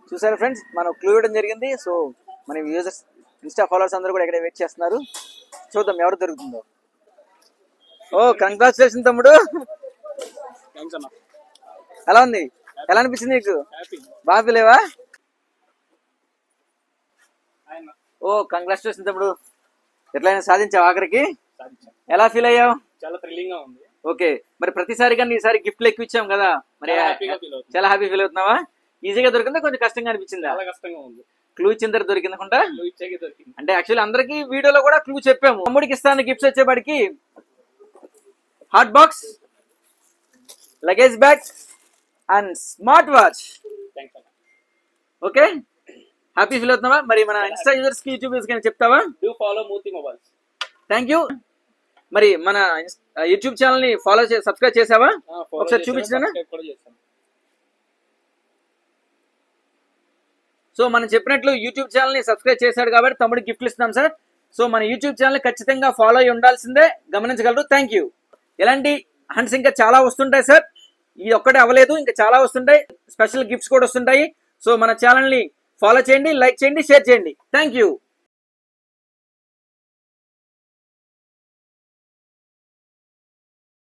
చూసారా ఫ్రెండ్స్, మనం క్లూ ఇవ్వడం జరిగింది. సో మన యూజర్స్ ఇన్స్టా ఫాలోవర్స్ అందరూ కూడా ఇక్కడ వెయిట్ చేస్తున్నారు. చూద్దాం ఎవరు దొరుకుతుందో. ఓ కంగ్రాచులేషన్ తమ్ముడు. ఎలా ఉంది, ఎలా అనిపించింది నీకు? బాగా ఫీల్ అయ్యావా? ఓ కంగ్రాచులేషన్ తమ్ముడు, ఎట్లయినా సాధించావు ఆఖరికి. ఎలా ఫీల్ అయ్యావు? చాలా థ్రిల్లింగ్ గా ఉంది. ఓకే, మరి ప్రతిసారి కానీ ఈసారి గిఫ్ట్లు ఎక్కువ ఇచ్చాం కదా, మరి చాలా హ్యాపీ ఫీల్ అవుతున్నావా? ఈజీగా దొరికిందా, కొంచెం కష్టంగా అనిపించిందా? చాలా కష్టంగా ఉంది. క్లూ ఇచ్చిన తర్వాత దొరికిందనుకుంటా. దొరికింది అంటే యాక్చువల్లీ అందరికి వీడియోలో కూడా క్లూ చెప్పాము. తమ్ముడికి ఇస్తాను గిఫ్ట్స్ వచ్చేపాటికి hot box, luggage bag and smart watch. Okay, happy feel అవుతున్నావా? మరి మన ఇన్స్టా యూజర్స్ కి, యూట్యూబ్ యూజర్స్ కి చెప్తావా? Do follow Murthy mobiles. Thank you. మరి మన యూట్యూబ్ ఛానల్ ని ఫాలో సబ్స్క్రైబ్ చేసావా? ఒకసారి చూపించాను. సో మనం చెప్పినట్లు యూట్యూబ్ ఛానల్ ని సబ్స్క్రైబ్ చేశాడు కాబట్టి తమ్ముడికి గిఫ్ట్లు ఇస్తున్నాం సార్. సో మన యూట్యూబ్ ఛానల్ ఖచ్చితంగా ఫాలో అయి ఉండాల్సిందే, గమనించగలరు. Thank you. ఇలాంటి హండ్స్ ఇంకా చాలా వస్తుంటాయి సార్, ఇది ఒక్కటే అవ్వలేదు, ఇంకా చాలా వస్తుంటాయి. స్పెషల్ గిఫ్ట్స్ కూడా వస్తుంటాయి. సో మన ఛానల్ ని ఫాలో చేయండి, లైక్ చేయండి, షేర్ చేయండి. Thank you.